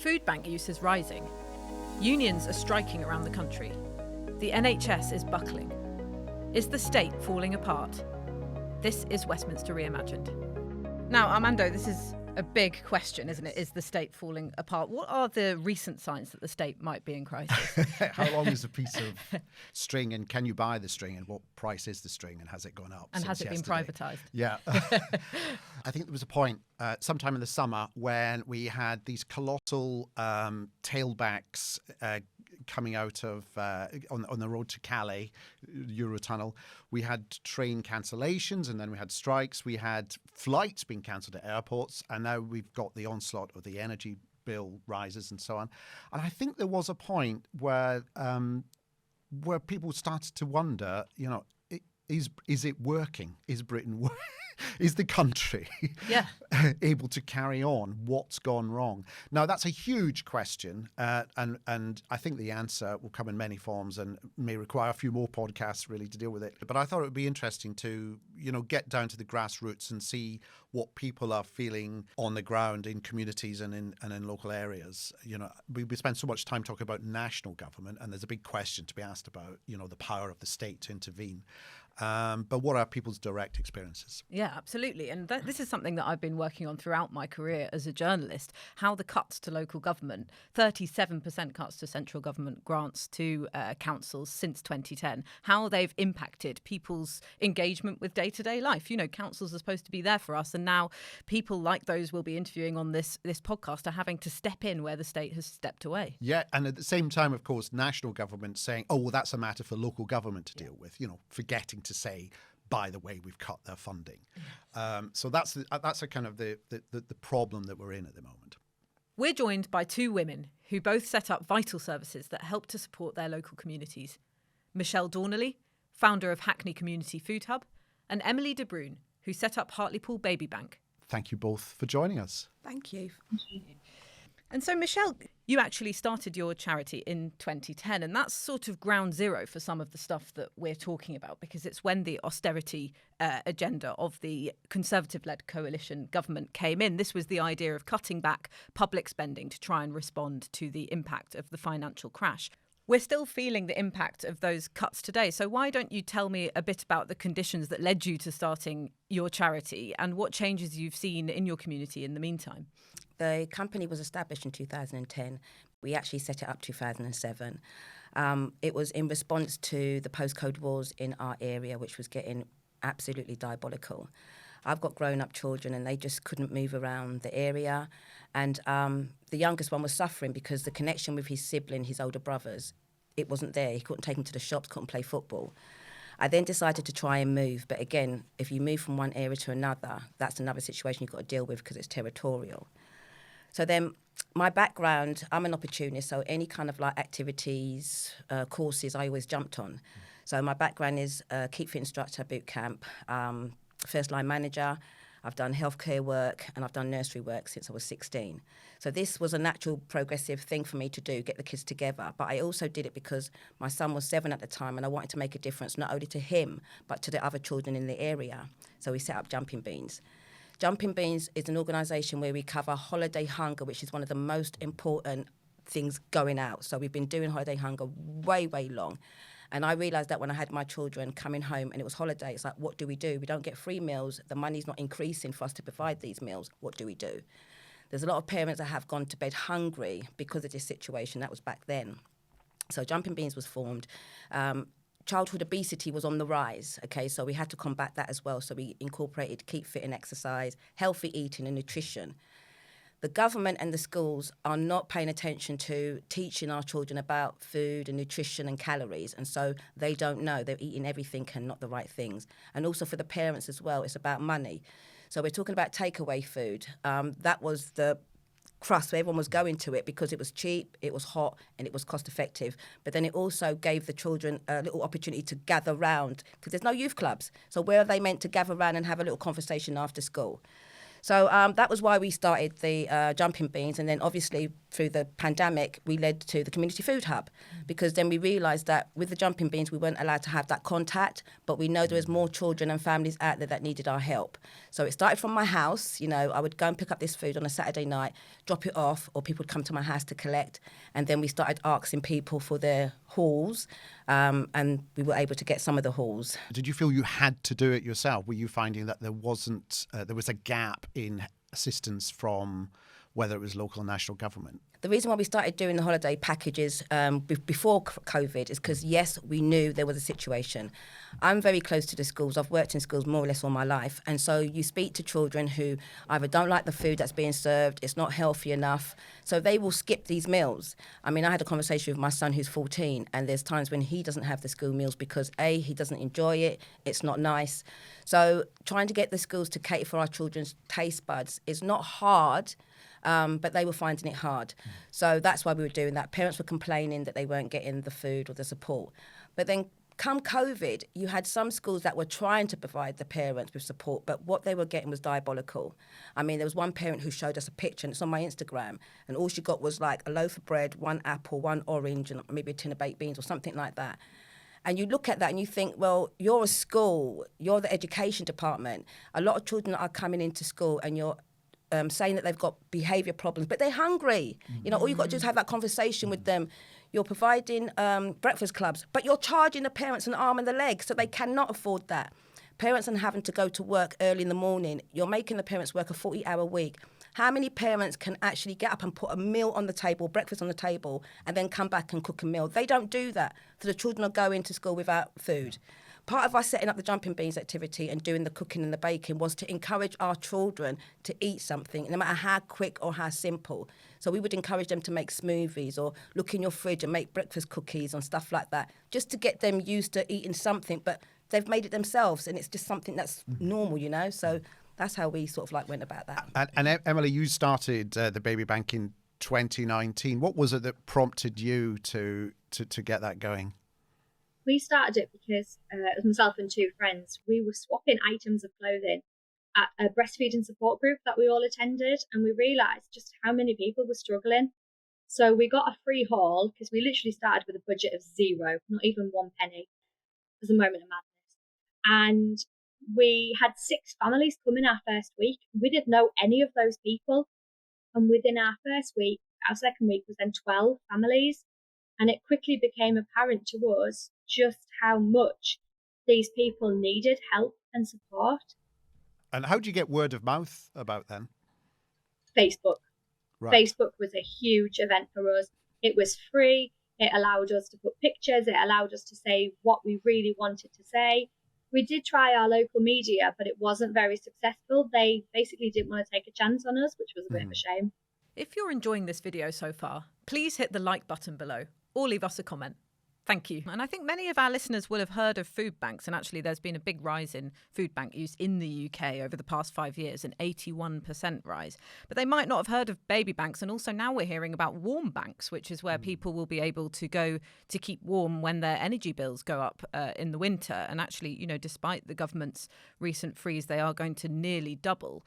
Food bank use is rising. Unions are striking around the country. The NHS is buckling. Is the state falling apart? This is Westminster Reimagined. Now, Armando, this is a big question, isn't it? Is the state falling apart? What are the recent signs that the state might be in crisis? How long is a piece of string, and can you buy the string, and what price is the string, and has it gone up? And has it been privatised? Yeah. I think there was a point sometime in the summer when we had these colossal tailbacks coming out of on the road to Calais, Eurotunnel. We had train cancellations, and then we had strikes. We had flights being cancelled at airports, and now we've got the onslaught of the energy bill rises and so on. And I think there was a point where people started to wonder, is it working? Is Britain is the country able to carry on? What's gone wrong? Now, that's a huge question, and I think the answer will come in many forms and may require a few more podcasts really to deal with it. But I thought it would be interesting to, get down to the grassroots and see what people are feeling on the ground in communities and in local areas. We spend so much time talking about national government, and there's a big question to be asked about, the power of the state to intervene. But what are people's direct experiences? Yeah, absolutely. And this is something that I've been working on throughout my career as a journalist, how the cuts to local government, 37% cuts to central government grants to councils since 2010, how they've impacted people's engagement with day-to-day life. Councils are supposed to be there for us, and now people like those we'll be interviewing on this podcast are having to step in where the state has stepped away. Yeah, and at the same time, of course, national government saying, oh, well, that's a matter for local government to deal with, forgetting to say, by the way, we've cut their funding. So that's a kind of the problem that we're in at the moment. We're joined by two women who both set up vital services that help to support their local communities. Michelle Dornelly, founder of Hackney Community Food Hub, and Emilie De Bruijn, who set up Hartlepool Baby Bank. Thank you both for joining us. Thank you. And so, Michelle, you actually started your charity in 2010, and that's sort of ground zero for some of the stuff that we're talking about, because it's when the austerity agenda of the Conservative-led coalition government came in. This was the idea of cutting back public spending to try and respond to the impact of the financial crash. We're still feeling the impact of those cuts today. So why don't you tell me a bit about the conditions that led you to starting your charity and what changes you've seen in your community in the meantime? The company was established in 2010. We actually set it up 2007. It was in response to the postcode wars in our area, which was getting absolutely diabolical. I've got grown-up children, and they just couldn't move around the area. And the youngest one was suffering because the connection with his sibling, his older brothers, it wasn't there. He couldn't take him to the shops, couldn't play football. I then decided to try and move. But again, if you move from one area to another, that's another situation you've got to deal with because it's territorial. So then my background, I'm an opportunist, so any kind of activities, courses, I always jumped on. So my background is Keep Fit Instructor boot camp, first line manager. I've done healthcare work and I've done nursery work since I was 16. So this was a natural progressive thing for me to do, get the kids together. But I also did it because my son was 7 at the time and I wanted to make a difference not only to him but to the other children in the area. So we set up Jumping Beans. Jumping Beans is an organisation where we cover holiday hunger, which is one of the most important things going out. So we've been doing holiday hunger way, way long. And I realised that when I had my children coming home and it was holiday, it's like, what do? We don't get free meals. The money's not increasing for us to provide these meals. What do we do? There's a lot of parents that have gone to bed hungry because of this situation. That was back then. So Jumping Beans was formed. Childhood obesity was on the rise, okay, so we had to combat that as well. So we incorporated keep fit and exercise, healthy eating and nutrition. The government and the schools are not paying attention to teaching our children about food and nutrition and calories, and so they don't know. They're eating everything and not the right things. And also for the parents as well, it's about money. So we're talking about takeaway food. That was the crust, where everyone was going to it because it was cheap, it was hot, and it was cost effective. But then it also gave the children a little opportunity to gather round, because there's no youth clubs. So where are they meant to gather round and have a little conversation after school? So that was why we started the Jumping Beans. And then obviously through the pandemic, we led to the Community Food Hub, because then we realised that with the Jumping Beans, we weren't allowed to have that contact, but we know there was more children and families out there that needed our help. So it started from my house. You know, I would go and pick up this food on a Saturday night, drop it off, or people would come to my house to collect. And then we started asking people for their hauls, and we were able to get some of the hauls. Did you feel you had to do it yourself? Were you finding that there was a gap in assistance from whether it was local or national government? The reason why we started doing the holiday packages before COVID is because, yes, we knew there was a situation. I'm very close to the schools. I've worked in schools more or less all my life. And so you speak to children who either don't like the food that's being served, it's not healthy enough, so they will skip these meals. I mean, I had a conversation with my son who's 14, and there's times when he doesn't have the school meals because, A, he doesn't enjoy it, it's not nice. So trying to get the schools to cater for our children's taste buds is not hard, but they were finding it hard. So that's why we were doing that. Parents were complaining that they weren't getting the food or the support. But then come COVID, you had some schools that were trying to provide the parents with support, but what they were getting was diabolical. I mean, there was one parent who showed us a picture, and it's on my Instagram, and all she got was like a loaf of bread, one apple, one orange, and maybe a tin of baked beans or something like that. And you look at that and you think, well, you're a school, you're the education department. A lot of children are coming into school and you're saying that they've got behaviour problems, but they're hungry. You know, all you've got to do is have that conversation with them. You're providing breakfast clubs, but you're charging the parents an arm and a leg, so they cannot afford that. Parents are having to go to work early in the morning. You're making the parents work a 40-hour week. How many parents can actually get up and put a meal on the table, breakfast on the table, and then come back and cook a meal? They don't do that. So the children are going to school without food. Part of us setting up the Jumping Beans activity and doing the cooking and the baking was to encourage our children to eat something, no matter how quick or how simple. So we would encourage them to make smoothies or look in your fridge and make breakfast cookies and stuff like that, just to get them used to eating something. But they've made it themselves, and it's just something that's normal, you know? So that's how we sort of like went about that. And Emilie, you started the Baby Bank in 2019. What was it that prompted you to get that going? We started it because it was myself and two friends. We were swapping items of clothing at a breastfeeding support group that we all attended, and we realised just how many people were struggling. So we got a free haul because we literally started with a budget of zero, not even 1 penny. It was a moment of madness. And we had 6 families come in our first week. We didn't know any of those people. And within our first week, our second week was then 12 families. And it quickly became apparent to us just how much these people needed help and support. And how do you get word of mouth about them? Facebook. Right. Facebook was a huge event for us. It was free. It allowed us to put pictures. It allowed us to say what we really wanted to say. We did try our local media, but it wasn't very successful. They basically didn't want to take a chance on us, which was a bit of a shame. If you're enjoying this video so far, please hit the like button below or leave us a comment. Thank you. And I think many of our listeners will have heard of food banks, and actually there's been a big rise in food bank use in the UK over the past 5 years, an 81% rise. But they might not have heard of baby banks, and also now we're hearing about warm banks, which is where people will be able to go to keep warm when their energy bills go up in the winter. And actually, you know, despite the government's recent freeze, they are going to nearly double.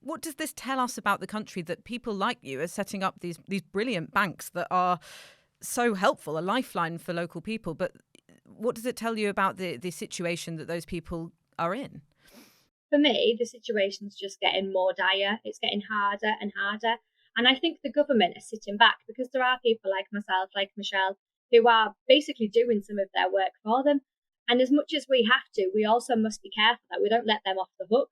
What does this tell us about the country, that people like you are setting up these brilliant banks that are so helpful, a lifeline for local people? But what does it tell you about the situation that those people are in? For me, the situation's just getting more dire. It's getting harder and harder. And I think the government is sitting back because there are people like myself, like Michelle, who are basically doing some of their work for them. And as much as we have to, we also must be careful that we don't let them off the hook,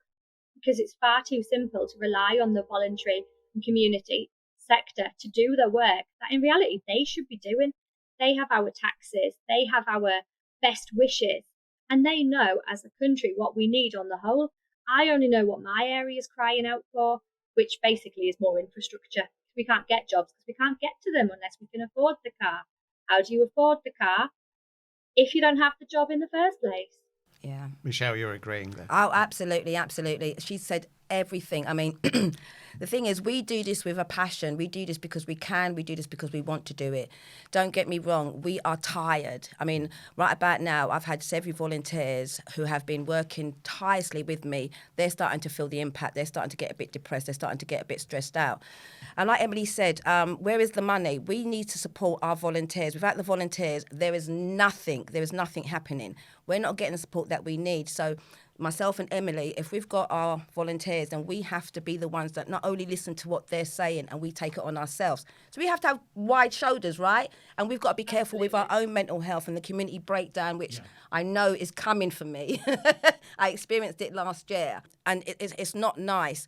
because it's far too simple to rely on the voluntary and community sector to do the work that in reality they should be doing. They have our taxes, they have our best wishes, and they know as a country what we need on the whole. I only know what my area is crying out for, which basically is more infrastructure. We can't get jobs because we can't get to them unless we can afford the car. How do you afford the car if you don't have the job in the first place? Yeah. Michelle, you're agreeing there. Oh, absolutely, absolutely. She said everything. I mean, the thing is, we do this with a passion. We do this because we can. We do this because we want to do it. Don't get me wrong. We are tired. I mean, right about now, I've had several volunteers who have been working tirelessly with me. They're starting to feel the impact. They're starting to get a bit depressed. They're starting to get a bit stressed out. And like Emilie said, where is the money? We need to support our volunteers. Without the volunteers, there is nothing happening. We're not getting the support that we need. So myself and Emilie, if we've got our volunteers, then we have to be the ones that not only listen to what they're saying and we take it on ourselves. So we have to have wide shoulders, right? And we've got to be careful with our own mental health and the community breakdown, which I know is coming for me. I experienced it last year, and it's not nice,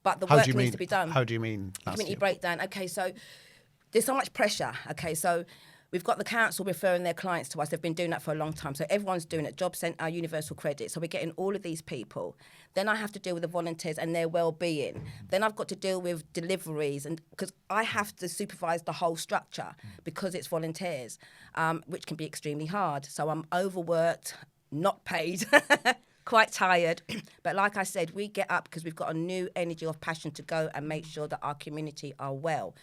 but the work needs to be done. How do you mean Community breakdown. Okay, so there's so much pressure. Okay, so we've got the council referring their clients to us. They've been doing that for a long time. So everyone's doing it. Job Centre, Universal Credit. So we're getting all of these people. Then I have to deal with the volunteers and their well-being. Then I've got to deal with deliveries, and because I have to supervise the whole structure because it's volunteers, which can be extremely hard. So I'm overworked, not paid, quite tired. But like I said, we get up because we've got a new energy of passion to go and make sure that our community are well.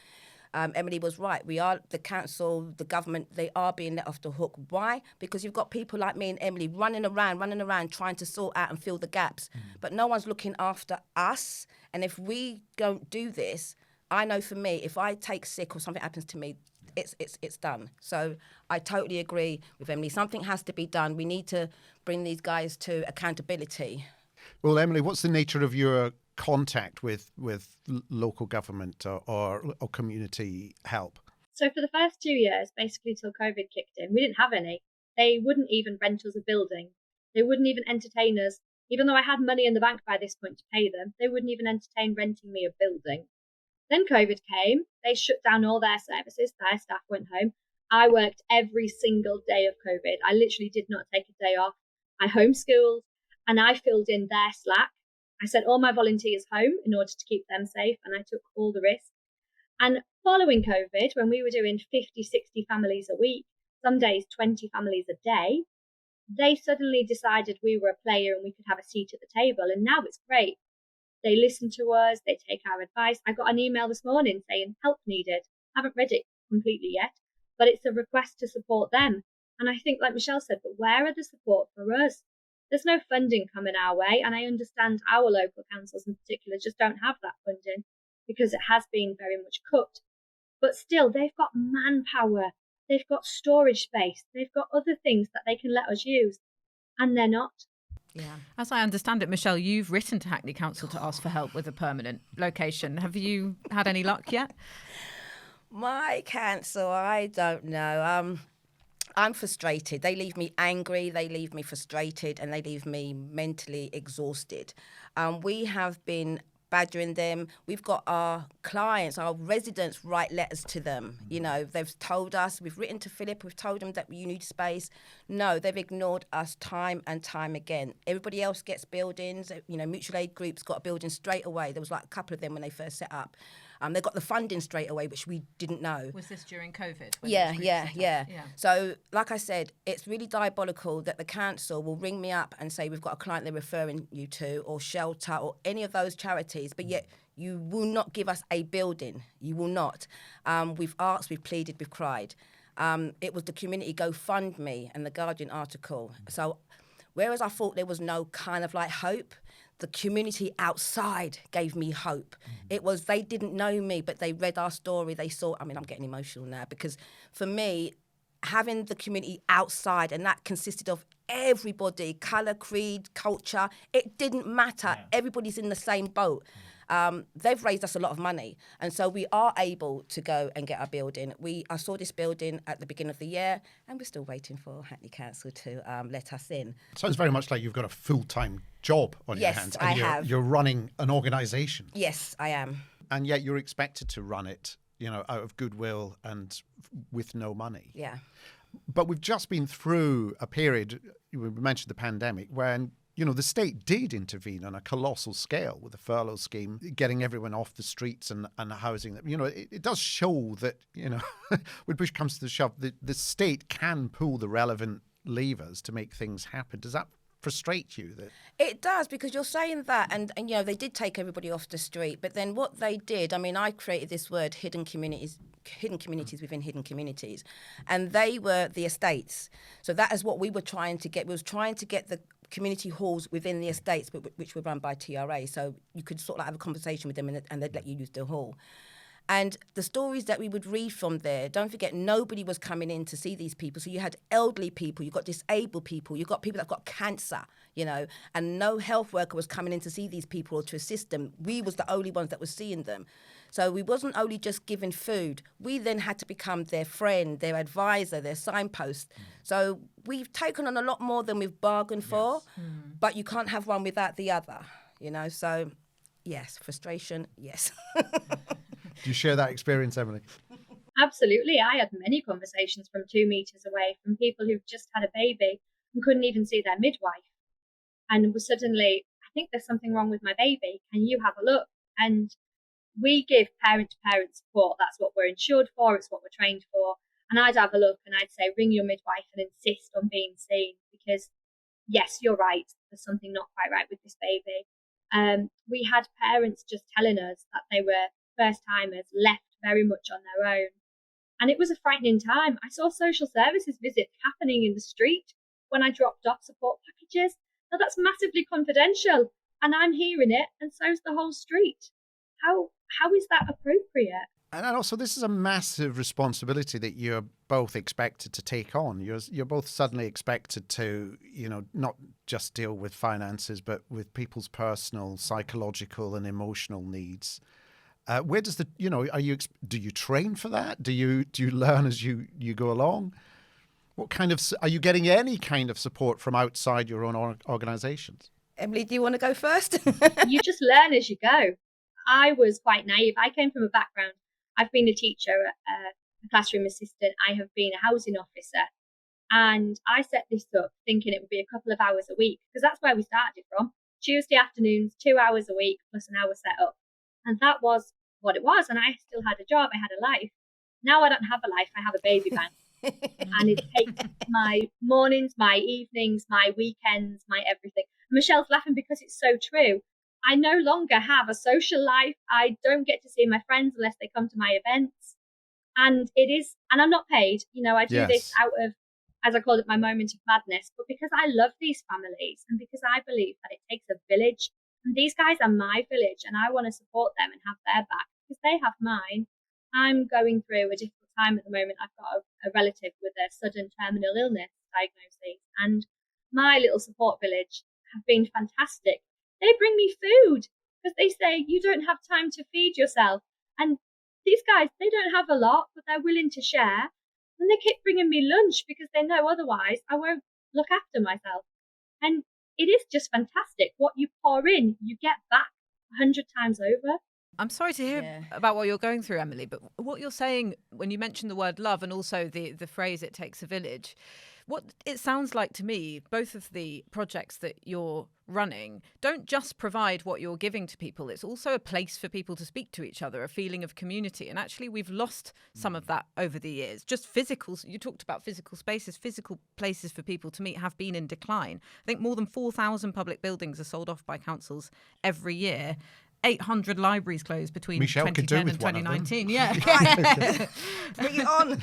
Emilie was right. We are, the council, the government, they are being let off the hook. Why? Because you've got people like me and Emilie running around trying to sort out and fill the gaps. But no one's looking after us. And if we don't do this, I know for me, if I take sick or something happens to me, it's done. So I totally agree with Emilie. Something has to be done. We need to bring these guys to accountability. Well, Emilie, what's the nature of your contact with local government or community help? So for the first 2 years, basically till COVID kicked in, we didn't have any. They wouldn't even rent us a building. They wouldn't even entertain us. Even though I had money in the bank by this point to pay them, they wouldn't even entertain renting me a building. Then COVID came. They shut down all their services. Their staff went home. I worked every single day of COVID. I literally did not take a day off. I homeschooled and I filled in their slack. I sent all my volunteers home in order to keep them safe, and I took all the risks. And following COVID, when we were doing 50, 60 families a week, some days 20 families a day, they suddenly decided we were a player and we could have a seat at the table. And now it's great. They listen to us. They take our advice. I got an email this morning saying help needed. I haven't read it completely yet, but it's a request to support them. And I think, like Michelle said, but where are the support for us? There's no funding coming our way, and I understand our local councils in particular just don't have that funding because it has been very much cut. But still, they've got manpower, they've got storage space, they've got other things that they can let us use, and they're not. Yeah. As I understand it, Michelle, you've written to Hackney Council to ask for help with a permanent location. Have you had any luck yet? My council, I don't know. I'm frustrated. They leave me angry, they leave me frustrated, and they leave me mentally exhausted. We have been badgering them. We've got our clients, our residents write letters to them. You know, they've told us, we've written to Philip, we've told them that you need space. No, they've ignored us time and time again. Everybody else gets buildings. You know, mutual aid groups got a building straight away. There was like a couple of them when they first set up. They got the funding straight away, which we didn't know. Was this during COVID? Yeah. So, like I said, it's really diabolical that the council will ring me up and say, we've got a client they're referring you to, or shelter, or any of those charities, but yet you will not give us a building. You will not. We've asked, we've pleaded, we've cried. It was the community GoFundMe and the Guardian article. So, whereas I thought there was no kind of like hope, the community outside gave me hope. It was, they didn't know me, but they read our story. They saw, I mean, I'm getting emotional now because for me, having the community outside, and that consisted of everybody, colour, creed, culture, it didn't matter. Yeah. Everybody's in the same boat. They've raised us a lot of money, and so we are able to go and get our building. I saw this building at the beginning of the year, and we're still waiting for Hackney Council to let us in. Sounds very much like you've got a full-time job on your hands. Yes, I have. You're running an organisation. Yes, I am. And yet you're expected to run it, you know, out of goodwill and with no money. Yeah. But we've just been through a period, we mentioned the pandemic, when, you know, the state did intervene on a colossal scale with the furlough scheme, getting everyone off the streets and housing them. You know, it does show that, you know, when push comes to the shove, the state can pull the relevant levers to make things happen. Does that frustrate you? That It does, because you're saying that, and you know, they did take everybody off the street, but then what they did, I mean, I created this word, hidden communities within hidden communities, and they were the estates. So that is what we were trying to get. We was trying to get the community halls within the estates, but which were run by TRA. So you could sort of have a conversation with them, and they'd let you use the hall. And the stories that we would read from there, don't forget, nobody was coming in to see these people. So you had elderly people, you got disabled people, you got people that got cancer, you know, and no health worker was coming in to see these people or to assist them. We was the only ones that were seeing them. So we wasn't only just giving food, we then had to become their friend, their advisor, their signpost. So we've taken on a lot more than we've bargained for, but you can't have one without the other, you know. So, yes, frustration, yes. do you share that experience, Emily? Absolutely. I had many conversations from 2 meters away from people who've just had a baby and couldn't even see their midwife. And was suddenly, I think there's something wrong with my baby. Can you have a look? And we give parent-to-parent support. That's what we're insured for. It's what we're trained for. And I'd have a look and I'd say, ring your midwife and insist on being seen, because yes, you're right. There's something not quite right with this baby. We had parents just telling us that they were first-timers, left very much on their own. And it was a frightening time. I saw social services visits happening in the street when I dropped off support packages. Now that's massively confidential, and I'm hearing it, and so's the whole street. How is that appropriate? And also, this is a massive responsibility that you're both expected to take on. You're both suddenly expected to, you know, not just deal with finances, but with people's personal, psychological, and emotional needs. Where does the, you know, do you train for that? Do you learn as you go along? What kind of, are you getting any kind of support from outside your own organisations? Emily, do you want to go first? You just learn as you go. I was quite naive. I came from a background. I've been a teacher, a classroom assistant. I have been a housing officer. And I set this up thinking it would be a couple of hours a week, because that's where we started from. Tuesday afternoons, 2 hours a week plus an hour set up. And that was what it was. And I still had a job. I had a life. Now I don't have a life. I have a baby bank. And it takes my mornings, my evenings, my weekends, my everything. Michelle's laughing because it's so true. I no longer have a social life. I don't get to see my friends unless they come to my events. And I'm not paid. You know, I do this out of, as I called it, my moment of madness, but because I love these families and because I believe that it takes a village. And these guys are my village, and I want to support them and have their back because they have mine. I'm going through a difficult time at the moment. I've got a relative with a sudden terminal illness diagnosis, and my little support village have been fantastic. They bring me food because they say you don't have time to feed yourself. And these guys, they don't have a lot, but they're willing to share. And they keep bringing me lunch because they know otherwise I won't look after myself. And it is just fantastic. What you pour in, you get back 100 times over. I'm sorry to hear about what you're going through, Emily, but what you're saying when you mention the word love and also the phrase "it takes a village," what it sounds like to me, both of the projects that you're running don't just provide what you're giving to people. It's also a place for people to speak to each other, a feeling of community. And actually, we've lost some of that over the years. Just physical, you talked about physical spaces, physical places for people to meet have been in decline. I think more than 4,000 public buildings are sold off by councils every year. 800 libraries closed between Michelle 2010 and 2019. Yeah. Bring it on.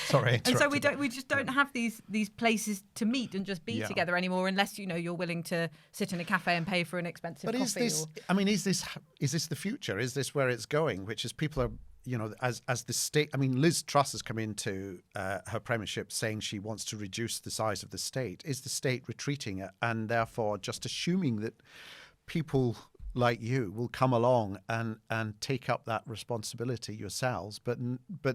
Sorry. And so we just don't have these places to meet and just be together anymore, unless you're willing to sit in a cafe and pay for an expensive coffee. Is this the future? Is this where it's going? Which is people are, as the state. I mean, Liz Truss has come into her premiership saying she wants to reduce the size of the state. Is the state retreating and therefore just assuming that people like you will come along and take up that responsibility yourselves, but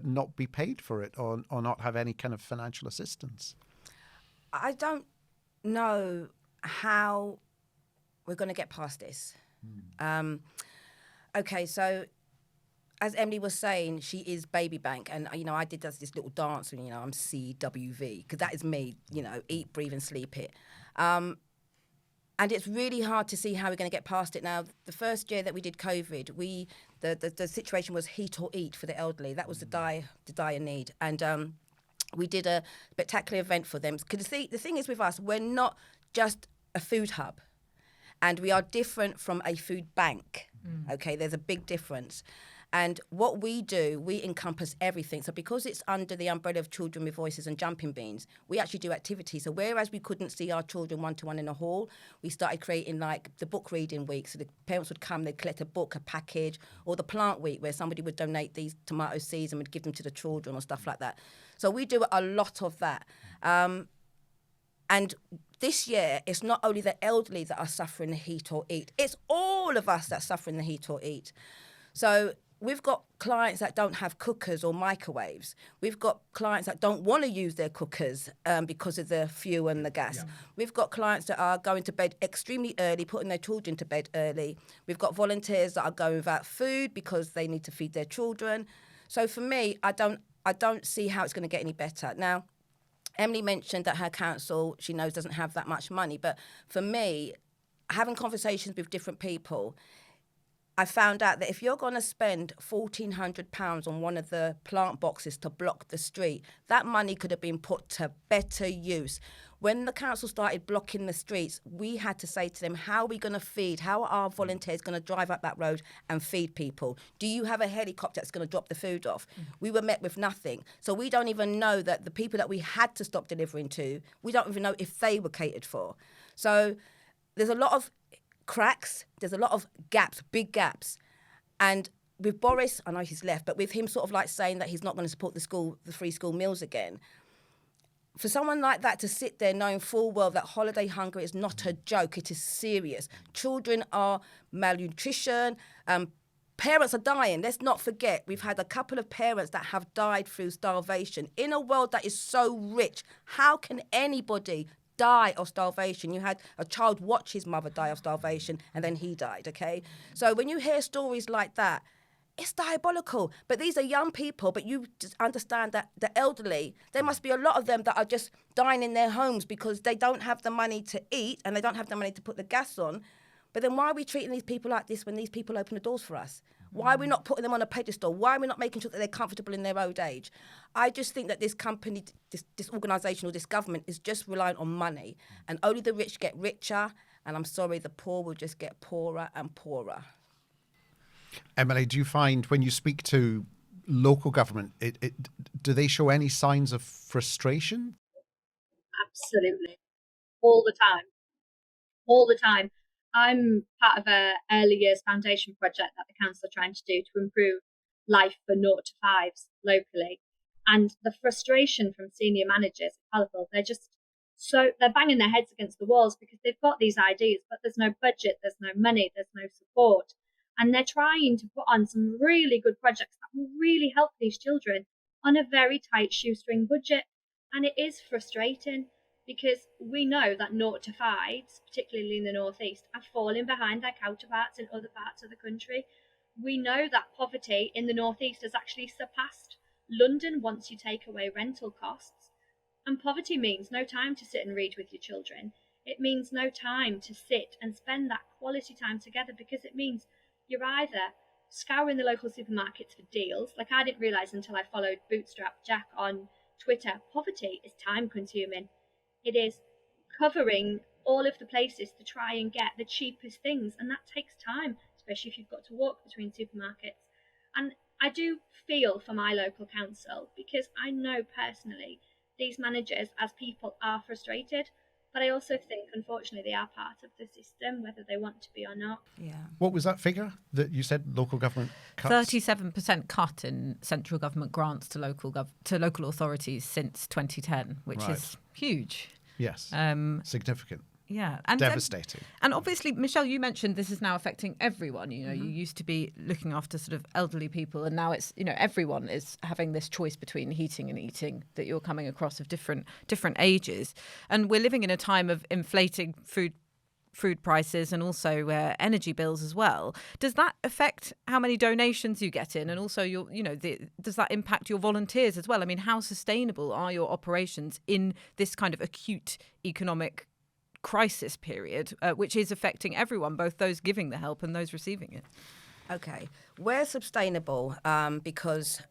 not be paid for it or not have any kind of financial assistance? I don't know how we're going to get past this. Okay, so as Emily was saying, she is Baby Bank, and I did this little dance, and I'm CWV because that is me. Eat, breathe, and sleep it. And it's really hard to see how we're going to get past it now. The first year that we did COVID, the situation was heat or eat for the elderly. That was the dire need. And we did a spectacular event for them. Because the thing is with us, we're not just a food hub. And we are different from a food bank. Okay, there's a big difference. And what we do, we encompass everything. So because it's under the umbrella of Children with Voices and Jumping Beans, we actually do activities. So whereas we couldn't see our children one-to-one in a hall, we started creating like the book reading week. So the parents would come, they'd collect a book, a package, or the plant week where somebody would donate these tomato seeds and would give them to the children or stuff like that. So we do a lot of that. And this year, it's not only the elderly that are suffering the heat or eat, it's all of us that's suffering the heat or eat. So we've got clients that don't have cookers or microwaves. We've got clients that don't want to use their cookers because of the fuel and the gas. Yeah. We've got clients that are going to bed extremely early, putting their children to bed early. We've got volunteers that are going without food because they need to feed their children. So for me, I don't see how it's going to get any better. Now, Emilie mentioned that her council, she knows, doesn't have that much money. But for me, having conversations with different people, I found out that if you're going to spend £1,400 on one of the plant boxes to block the street, that money could have been put to better use. When the council started blocking the streets, we had to say to them, how are we going to feed? How are our volunteers going to drive up that road and feed people? Do you have a helicopter that's going to drop the food off? We were met with nothing. So we don't even know that the people that we had to stop delivering to, we don't even know if they were catered for. So there's a lot of cracks, there's a lot of gaps, big gaps. And with Boris, I know he's left, but with him sort of like saying that he's not going to support the free school meals again, for someone like that to sit there knowing full well that holiday hunger is not a joke, it is serious. Children are malnutrition, parents are dying. Let's not forget, we've had a couple of parents that have died through starvation. In a world that is so rich, how can anybody die of starvation? You had a child watch his mother die of starvation and then he died, okay? So when you hear stories like that, it's diabolical. But these are young people, but you just understand that the elderly, there must be a lot of them that are just dying in their homes because they don't have the money to eat and they don't have the money to put the gas on. But then why are we treating these people like this when these people open the doors for us? Why are we not putting them on a pedestal? Why are we not making sure that they're comfortable in their old age? I just think that this company, this organisation or this government is just relying on money, and only the rich get richer, and I'm sorry, the poor will just get poorer and poorer. Emilie, do you find when you speak to local government, do they show any signs of frustration? Absolutely. All the time. All the time. I'm part of a early years foundation project that the council are trying to do to improve life for 0 to 5s locally. And the frustration from senior managers at Hartlepool, they're banging their heads against the walls because they've got these ideas, but there's no budget, there's no money, there's no support. And they're trying to put on some really good projects that will really help these children on a very tight shoestring budget. And it is frustrating because we know that 0 to 5s, particularly in the northeast, are falling behind their counterparts in other parts of the country. We know that poverty in the northeast has actually surpassed London once you take away rental costs. And poverty means no time to sit and read with your children. It means no time to sit and spend that quality time together, because it means you're either scouring the local supermarkets for deals. Like, I didn't realise until I followed Bootstrap Jack on Twitter, poverty is time consuming. It is covering all of the places to try and get the cheapest things, and that takes time, especially if you've got to walk between supermarkets. And I do feel for my local council, because I know personally these managers as people are frustrated, but I also think, unfortunately, they are part of the system, whether they want to be or not. Yeah. What was that figure that you said local government cuts? 37% cut in central government grants to local authorities since 2010, which is huge. Yes, significant. Yeah, and devastating. And obviously, Michelle, you mentioned this is now affecting everyone. You know, you used to be looking after sort of elderly people, and now it's, you know, everyone is having this choice between heating and eating that you're coming across of different ages. And we're living in a time of inflating food prices and also energy bills as well. Does that affect how many donations you get in, and also does that impact your volunteers as well? I mean, how sustainable are your operations in this kind of acute economic crisis period, which is affecting everyone, both those giving the help and those receiving it? Okay, we're sustainable because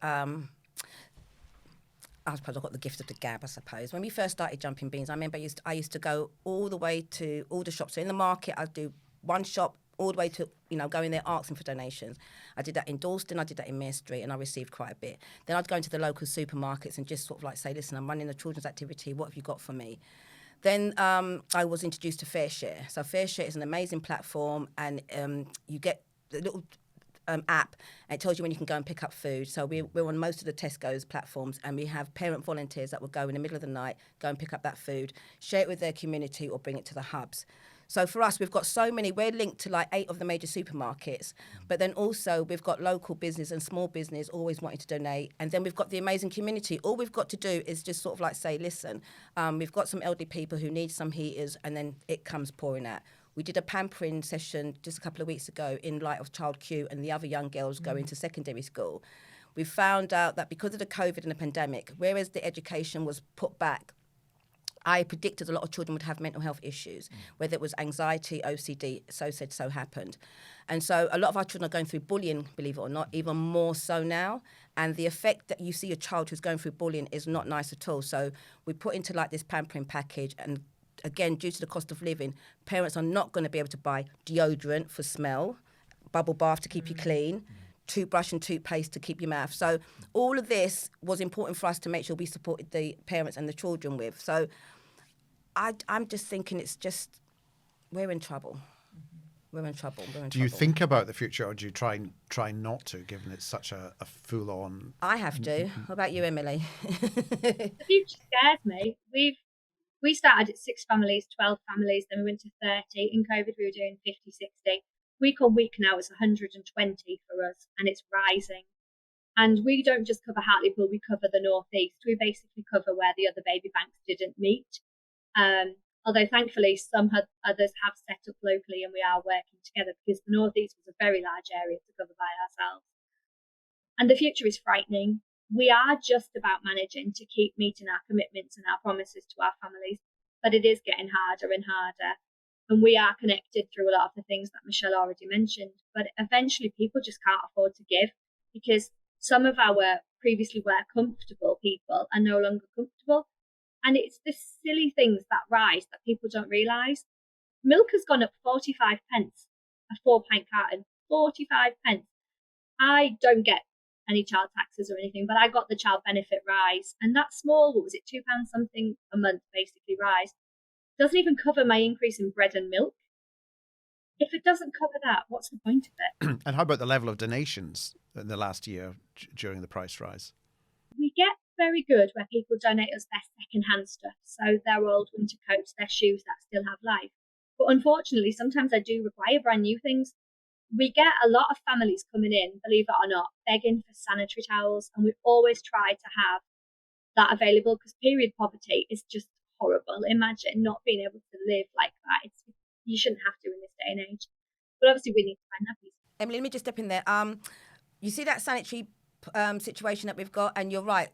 I suppose I got the gift of the gab, I suppose. When we first started Jumping Beans, I remember I used to go all the way to all the shops. So in the market, I'd do one shop all the way to, going there asking for donations. I did that in Dalston, I did that in Mere Street, and I received quite a bit. Then I'd go into the local supermarkets and just sort of like say, listen, I'm running a children's activity, what have you got for me? Then I was introduced to Fair Share. So Fair Share is an amazing platform, and you get the little app, and it tells you when you can go and pick up food. So we're on most of the Tesco's platforms, and we have parent volunteers that will go in the middle of the night, go and pick up that food, share it with their community, or bring it to the hubs. So for us, we've got so many, we're linked to like 8 of the major supermarkets, but then also we've got local business and small business always wanting to donate. And then we've got the amazing community. All we've got to do is just sort of like say, listen, we've got some elderly people who need some heaters, and then it comes pouring out. We did a pampering session just a couple of weeks ago in light of Child Q and the other young girls going to secondary school. We found out that because of the COVID and the pandemic, whereas the education was put back, I predicted a lot of children would have mental health issues, whether it was anxiety, OCD, so said, so happened. And so a lot of our children are going through bullying, believe it or not, even more so now. And the effect that you see a child who's going through bullying is not nice at all. So we put into like this pampering package, and again, due to the cost of living, parents are not going to be able to buy deodorant for smell, bubble bath to keep you clean, toothbrush and toothpaste to keep your mouth. So all of this was important for us to make sure we supported the parents and the children with. So I'm just thinking we're in trouble. We're in trouble. Do you think about the future, or do you try not to, given it's such a full-on... I have to. What about you, Emily? The future scares me. We started at 6 families, 12 families, then we went to 30. In COVID, we were doing 50, 60. Week on week now, it's 120 for us, and it's rising. And we don't just cover Hartlepool, we cover the North East. We basically cover where the other baby banks didn't meet. Although thankfully some others have set up locally, and we are working together, because the North East was a very large area to cover by ourselves. And the future is frightening. We are just about managing to keep meeting our commitments and our promises to our families, but it is getting harder and harder. And we are connected through a lot of the things that Michelle already mentioned, but eventually people just can't afford to give, because some of our previously were comfortable people are no longer comfortable. And it's the silly things that rise that people don't realise. Milk has gone up 45 pence, a 4-pint carton, 45 pence. I don't get any child taxes or anything, but I got the child benefit rise. And that small, what was it, £2 something a month basically rise, doesn't even cover my increase in bread and milk. If it doesn't cover that, what's the point of it? And how about the level of donations in the last year during the price rise? We get very good where people donate us their second-hand stuff, so their old winter coats, their shoes that still have life. But unfortunately, sometimes I do require brand new things. We get a lot of families coming in, believe it or not, begging for sanitary towels, and we always try to have that available, because period poverty is just horrible. Imagine not being able to live like that. You shouldn't have to in this day and age. But obviously we need to find nappies. Emily, let me just step in there. You see that sanitary situation that we've got, and you're right,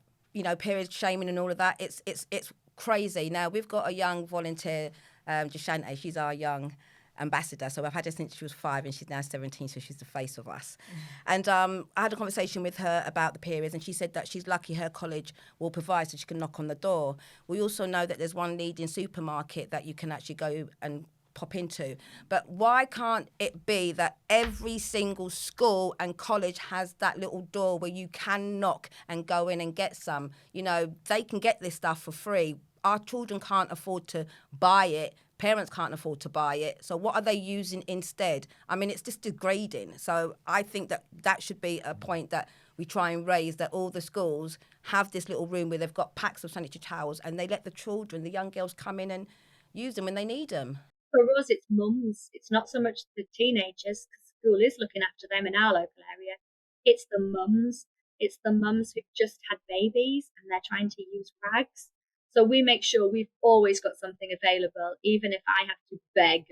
period shaming and all of that. It's crazy. Now, we've got a young volunteer, Jashante, she's our young ambassador. So I've had her since she was 5, and she's now 17, so she's the face of us. And I had a conversation with her about the periods, and she said that she's lucky her college will provide so she can knock on the door. We also know that there's one leading supermarket that you can actually go and pop into. But why can't it be that every single school and college has that little door where you can knock and go in and get some? They can get this stuff for free. Our children can't afford to buy it. Parents can't afford to buy it. So what are they using instead? I mean, it's just degrading. So I think that should be a point that we try and raise, that all the schools have this little room where they've got packs of sanitary towels, and they let the children, the young girls, come in and use them when they need them. For us, it's mums. It's not so much the teenagers, because school is looking after them in our local area. It's the mums. It's the mums who've just had babies and they're trying to use rags. So we make sure we've always got something available. Even if I have to beg,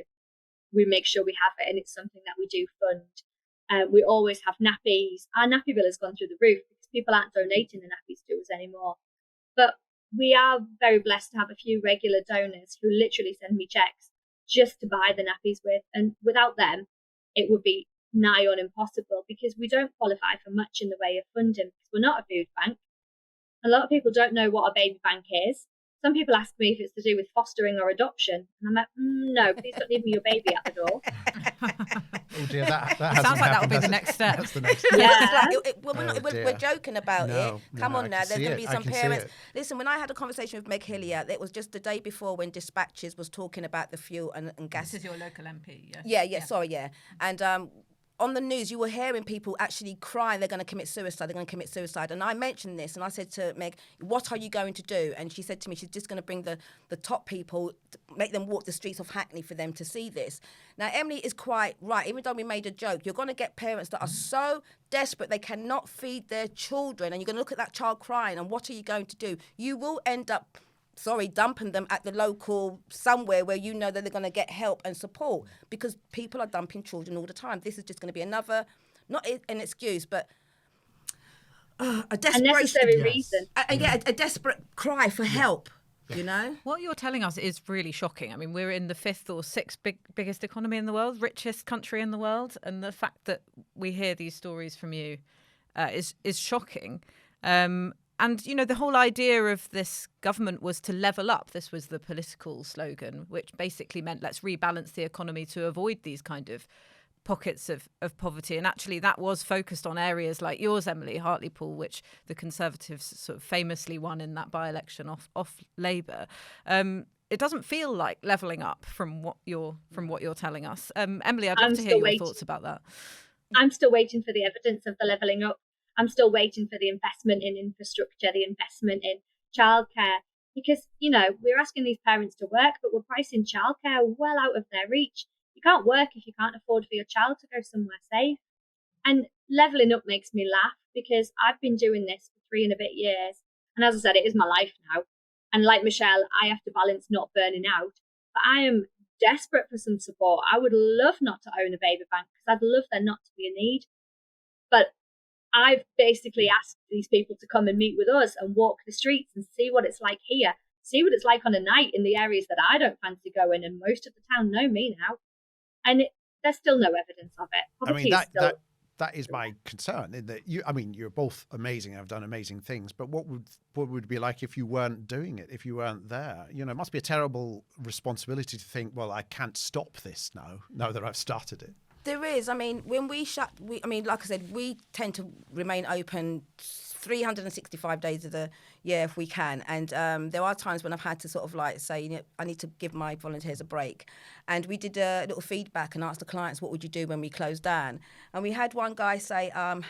we make sure we have it, and it's something that we do fund. We always have nappies. Our nappy bill has gone through the roof because people aren't donating the nappies to us anymore. But we are very blessed to have a few regular donors who literally send me checks just to buy the nappies with. And without them, it would be nigh on impossible, because we don't qualify for much in the way of funding, because we're not a food bank. A lot of people don't know what a baby bank is. Some people ask me if it's to do with fostering or adoption. And I'm like, no, please don't leave me your baby at the door. Oh dear, that Sounds like that will be the next step. That's the next Yeah. We're joking about it. Come on I now, can there's see going to it. be I some can see parents. it. Listen, when I had a conversation with Meg Hillier, it was just the day before when Dispatches was talking about the fuel and gas. This is your local MP, yes? Yeah, sorry, yeah. And on the news, you were hearing people actually crying they're going to commit suicide. And I mentioned this, and I said to Meg, what are you going to do? And she said to me, she's just going to bring the top people, make them walk the streets of Hackney for them to see this. Now, Emily is quite right. Even though we made a joke, you're going to get parents that are so desperate they cannot feed their children, and you're going to look at that child crying, and what are you going to do? You will end up dumping them at the local somewhere where you know that they're going to get help and support, because people are dumping children all the time. This is just going to be another, not an excuse, but a desperate, unnecessary reason. A desperate cry for help. You know, what you're telling us is really shocking. I mean, we're in the 5th or 6th biggest economy in the world, richest country in the world, and the fact that we hear these stories from you is shocking. And, you know, the whole idea of this government was to level up. This was the political slogan, which basically meant let's rebalance the economy to avoid these kind of pockets of poverty. And actually that was focused on areas like yours, Emily, Hartlepool, which the Conservatives sort of famously won in that by-election off Labour. It doesn't feel like levelling up from what you're telling us. Emily, I'd love to hear your thoughts about that. I'm still waiting for the evidence of the levelling up. I'm still waiting for the investment in infrastructure, the investment in childcare, because, you know, we're asking these parents to work, but we're pricing childcare well out of their reach. You can't work if you can't afford for your child to go somewhere safe. And levelling up makes me laugh, because I've been doing this for 3 and a bit years. And as I said, it is my life now. And like Michelle, I have to balance not burning out. But I am desperate for some support. I would love not to own a baby bank, because I'd love there not to be a need. But I've basically asked these people to come and meet with us and walk the streets and see what it's like here, see what it's like on a night in the areas that I don't fancy going, and most of the town know me now. And there's still no evidence of it. Poverty that is my concern. In that you're both amazing, have done amazing things, but what would it be like if you weren't doing it, if you weren't there? You know, it must be a terrible responsibility to think, well, I can't stop this now that I've started it. There is. I mean, when like I said, we tend to remain open 365 days of the year if we can. And there are times when I've had to sort of like say, you know, I need to give my volunteers a break. And we did a little feedback and asked the clients, what would you do when we closed down? And we had one guy say, I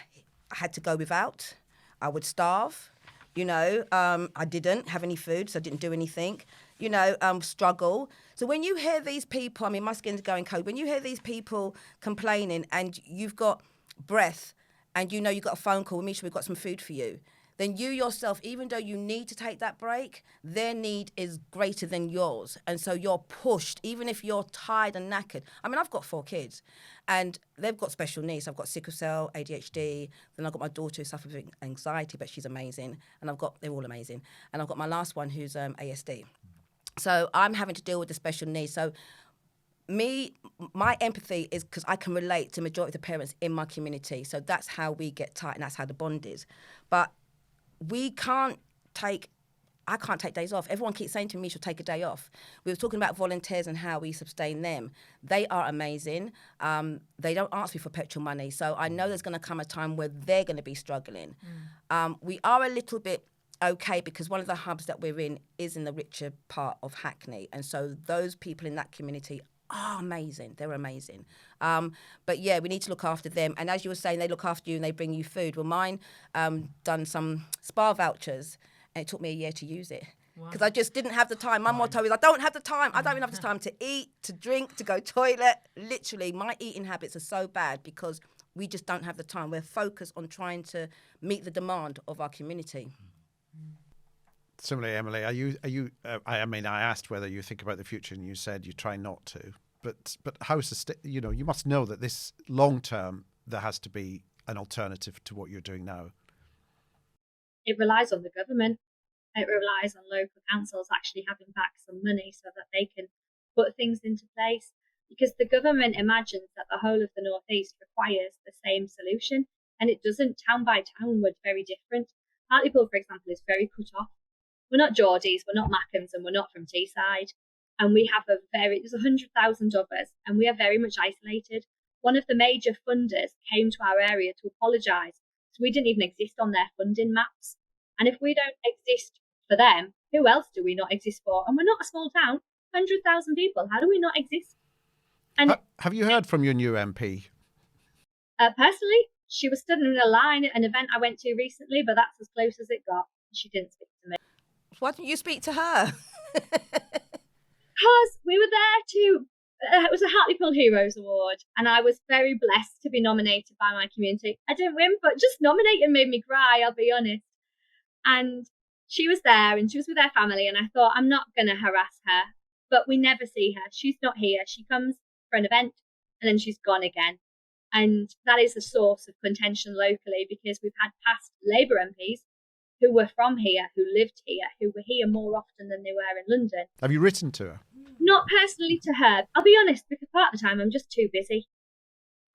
had to go without. I would starve. You know, I didn't have any food, so I didn't do anything. You know, struggle. So when you hear these people, I mean, my skin's going cold. When you hear these people complaining and you've got breath and you know you've got a phone call, Misha, we've got some food for you, then you yourself, even though you need to take that break, their need is greater than yours. And so you're pushed, even if you're tired and knackered. I mean, I've got 4 kids and they've got special needs. I've got sickle cell, ADHD, then I've got my daughter who suffers with anxiety, but she's amazing. And they're all amazing. And I've got my last one who's ASD. So I'm having to deal with the special needs. So my empathy is because I can relate to the majority of the parents in my community. So that's how we get tight and that's how the bond is. But I can't take days off. Everyone keeps saying to me, she'll take a day off. We were talking about volunteers and how we sustain them. They are amazing. They don't ask me for petrol money. So I know there's going to come a time where they're going to be struggling. We are a little bit okay because one of the hubs that we're in is in the richer part of Hackney. And so those people in that community are amazing. They're amazing. But yeah, we need to look after them. And as you were saying, they look after you and they bring you food. Well, mine done some spa vouchers and it took me a year to use it because I just didn't have the time. My motto is I don't have the time. I don't even have the time to eat, to drink, to go toilet. Literally, my eating habits are so bad because we just don't have the time. We're focused on trying to meet the demand of our community. Similarly, Emily, I asked whether you think about the future, and you said you try not to. But how you must know that this long term there has to be an alternative to what you're doing now. It relies on the government. It relies on local councils actually having back some money so that they can put things into place. Because the government imagines that the whole of the North East requires the same solution, and it doesn't. Town by town, we're very different. Hartlepool, for example, is very cut off. We're not Geordies, we're not Mackhams, and we're not from Teesside. And we have there's 100,000 of us, and we are very much isolated. One of the major funders came to our area to apologise. So we didn't even exist on their funding maps. And if we don't exist for them, who else do we not exist for? And we're not a small town, 100,000 people. How do we not exist? And have you heard from your new MP? Personally, she was stood in a line at an event I went to recently, but that's as close as it got. She didn't speak to me. Why didn't you speak to her? Because we were there to, it was a Hartlepool Heroes Award, and I was very blessed to be nominated by my community. I didn't win, but just nominating made me cry, I'll be honest. And she was there, and she was with her family, and I thought, I'm not going to harass her, but we never see her. She's not here. She comes for an event, and then she's gone again. And that is a source of contention locally, because we've had past Labour MPs who were from here, who lived here, who were here more often than they were in London. Have you written to her? Not personally to her. I'll be honest, because part of the time I'm just too busy.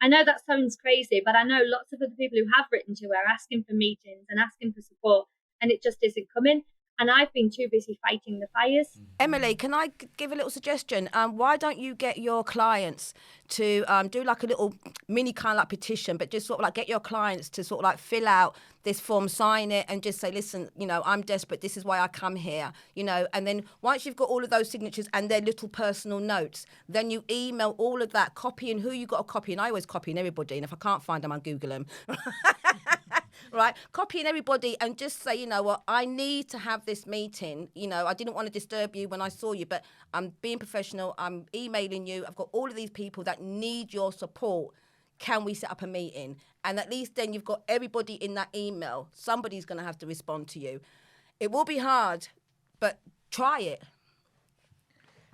I know that sounds crazy, but I know lots of other people who have written to her asking for meetings and asking for support, and it just isn't coming. And I've been too busy fighting the fires. Emilie, can I give a little suggestion? Why don't you get your clients to do like a little mini kind of like petition, but just sort of like get your clients to sort of like fill out this form, sign it, and just say, listen, you know, I'm desperate. This is why I come here, you know. And then once you've got all of those signatures and their little personal notes, then you email all of that, copying who you got to copy. And I always copy everybody. And if I can't find them, I Google them. Right, copying everybody and just say, you know what, I need to have this meeting. You know, I didn't want to disturb you when I saw you, but I'm being professional. I'm emailing you. I've got all of these people that need your support. Can we set up a meeting? And at least then you've got everybody in that email. Somebody's going to have to respond to you. It will be hard, but try it.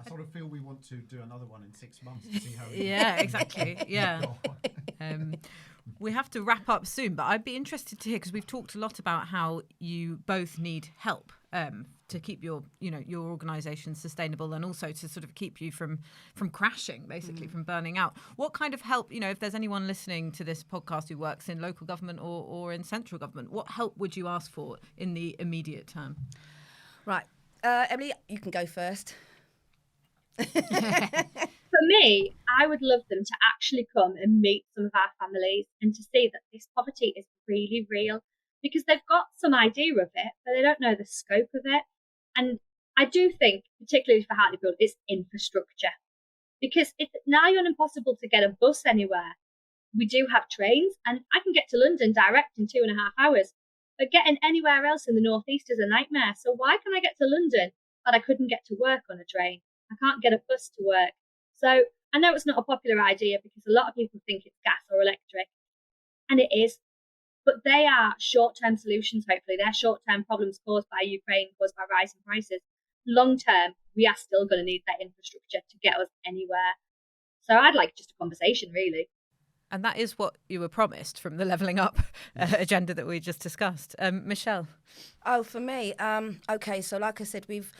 I sort of feel we want to do another one in 6 months to see how it Yeah, exactly. Yeah. We have to wrap up soon, but I'd be interested to hear, because we've talked a lot about how you both need help to keep your organisation sustainable, and also to sort of keep you from crashing, basically, from burning out. What kind of help, you know, if there's anyone listening to this podcast who works in local government or in central government, what help would you ask for in the immediate term? Right. Emilie, you can go first. For me, I would love them to actually come and meet some of our families and to see that this poverty is really real, because they've got some idea of it, but they don't know the scope of it. And I do think, particularly for Hartlepool, it's infrastructure, because it's nigh on impossible to get a bus anywhere. We do have trains, and I can get to London direct in 2.5 hours, but getting anywhere else in the northeast is a nightmare. So why can I get to London, but I couldn't get to work on a train? I can't get a bus to work. So I know it's not a popular idea, because a lot of people think it's gas or electric, and it is, but they are short-term solutions, hopefully. They're short-term problems caused by Ukraine, caused by rising prices. Long-term, we are still going to need that infrastructure to get us anywhere. So I'd like just a conversation, really. And that is what you were promised from the Levelling Up agenda that we just discussed. Michelle? Oh, for me, okay, so like I said, we've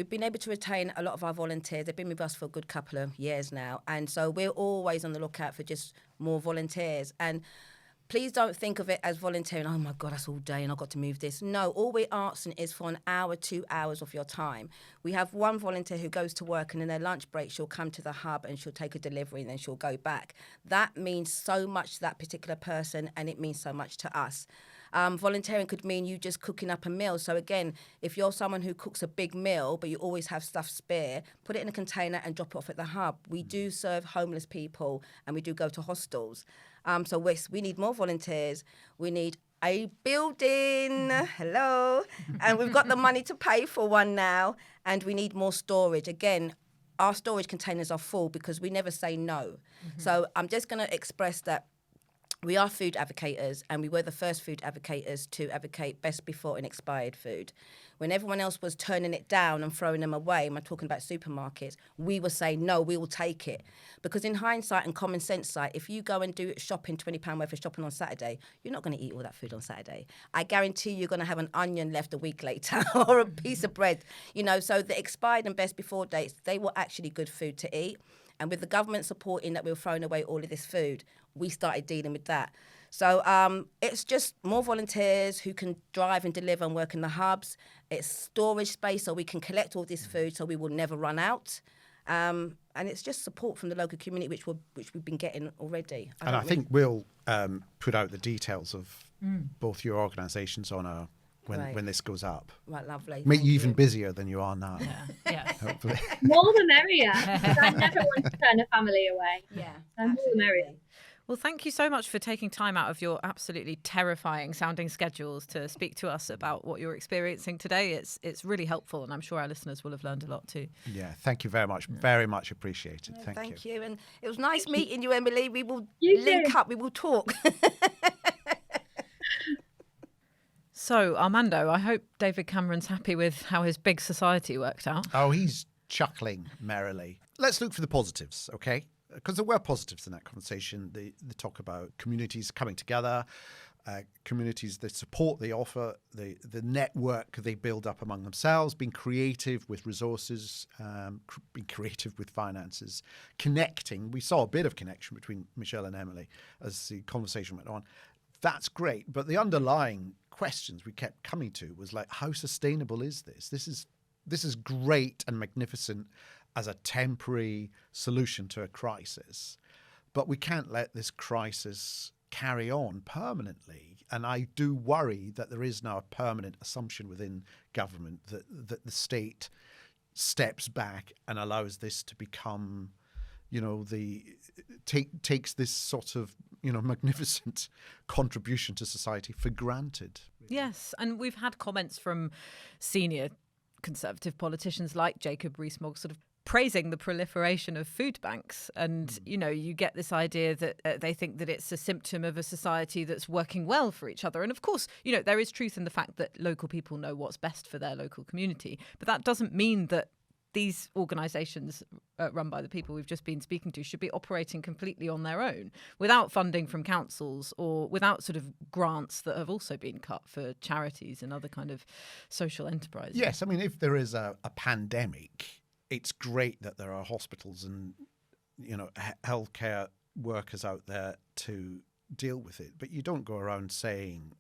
been able to retain a lot of our volunteers. They've been with us for a good couple of years now. And so we're always on the lookout for just more volunteers. And please don't think of it as volunteering, oh my God, that's all day and I've got to move this. No, all we're asking is for an hour, 2 hours of your time. We have one volunteer who goes to work, and in their lunch break, she'll come to the hub and she'll take a delivery and then she'll go back. That means so much to that particular person, and it means so much to us. Volunteering could mean you just cooking up a meal. So again, if you're someone who cooks a big meal, but you always have stuff spare, put it in a container and drop it off at the hub. We do serve homeless people, and we do go to hostels. So we need more volunteers. We need a building. Hello. And we've got the money to pay for one now. And we need more storage. Again, our storage containers are full because we never say no. Mm-hmm. So I'm just going to express that we are food advocators, and we were the first food advocators to advocate best before and expired food. When everyone else was turning it down and throwing them away, and I'm talking about supermarkets, we were saying, no, we will take it. Because in hindsight and common sense sight, if you go and do shopping, £20 worth of shopping on Saturday, you're not going to eat all that food on Saturday. I guarantee you're going to have an onion left a week later or a piece of bread. You know, so the expired and best before dates, they were actually good food to eat. And with the government supporting that we were throwing away all of this food, we started dealing with that. So it's just more volunteers who can drive and deliver and work in the hubs. It's storage space so we can collect all this food so we will never run out. And it's just support from the local community, which we've been getting already. I think we'll put out the details of both your organisations on when this goes up. Right, lovely. Make you even busier than you are now. Yeah. Hopefully. More the merrier. I never want to turn a family away. Yeah, More the merrier. Well, thank you so much for taking time out of your absolutely terrifying sounding schedules to speak to us about what you're experiencing today. It's really helpful, and I'm sure our listeners will have learned a lot too. Yeah, thank you very much. Very much appreciated. Thank you. And it was nice meeting you, Emilie. We will You link too. up. We will talk. So, Armando, I hope David Cameron's happy with how his big society worked out. Oh, he's chuckling merrily. Let's look for the positives, okay? Because there were positives in that conversation. They talk about communities coming together, communities, the support they offer, the network they build up among themselves, being creative with resources, being creative with finances, connecting. We saw a bit of connection between Michelle and Emilie as the conversation went on. That's great. But the underlying questions we kept coming to was like, how sustainable is this? This is great and magnificent as a temporary solution to a crisis, but we can't let this crisis carry on permanently. And I do worry that there is now a permanent assumption within government that the state steps back and allows this to become, takes this sort of, magnificent contribution to society for granted. Yes, and we've had comments from senior Conservative politicians like Jacob Rees-Mogg sort of praising the proliferation of food banks. And, you get this idea that they think that it's a symptom of a society that's working well for each other. And of course, there is truth in the fact that local people know what's best for their local community. But that doesn't mean that these organisations run by the people we've just been speaking to should be operating completely on their own without funding from councils or without sort of grants that have also been cut for charities and other kind of social enterprises. Yes, I mean, if there is a pandemic, it's great that there are hospitals and, healthcare workers out there to deal with it. But you don't go around saying,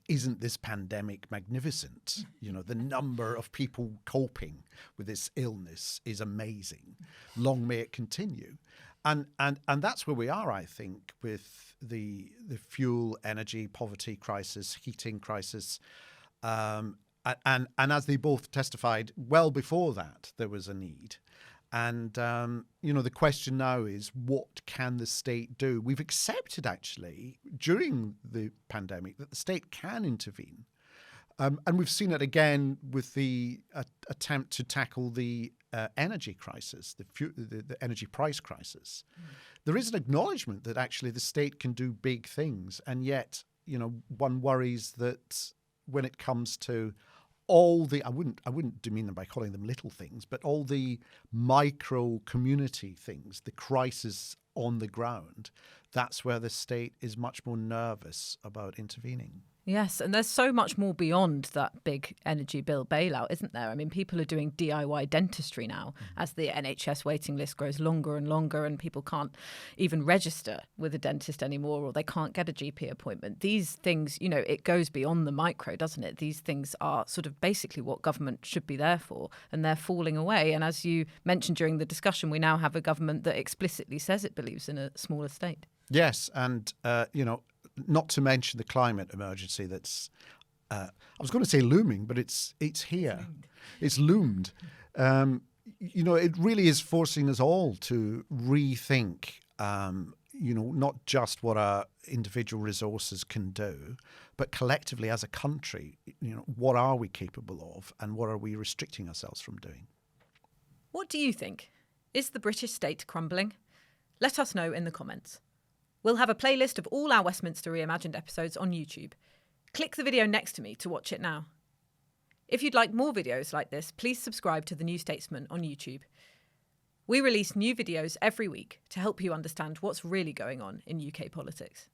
isn't this pandemic magnificent? The number of people coping with this illness is amazing. Long may it continue. And that's where we are, I think, with the fuel, energy, poverty crisis, heating crisis. And as they both testified, well before that, there was a need. And, the question now is, what can the state do? We've accepted, actually, during the pandemic, that the state can intervene. And we've seen it again with the attempt to tackle the energy crisis, the energy price crisis. There is an acknowledgement that actually the state can do big things. And yet, one worries that when it comes to all the, I wouldn't demean them by calling them little things, but all the micro community things, the crisis on the ground, that's where the state is much more nervous about intervening. Yes, and there's so much more beyond that big energy bill bailout, isn't there? I mean, people are doing DIY dentistry now as the NHS waiting list grows longer and longer and people can't even register with a dentist anymore or they can't get a GP appointment. These things, it goes beyond the micro, doesn't it? These things are sort of basically what government should be there for, and they're falling away. And as you mentioned during the discussion, we now have a government that explicitly says it believes in a smaller state. Yes, and, not to mention the climate emergency that's, I was going to say looming, but it's here. It's loomed. It really is forcing us all to rethink, not just what our individual resources can do, but collectively as a country, what are we capable of and what are we restricting ourselves from doing? What do you think? Is the British state crumbling? Let us know in the comments. We'll have a playlist of all our Westminster Reimagined episodes on YouTube. Click the video next to me to watch it now. If you'd like more videos like this, please subscribe to The New Statesman on YouTube. We release new videos every week to help you understand what's really going on in UK politics.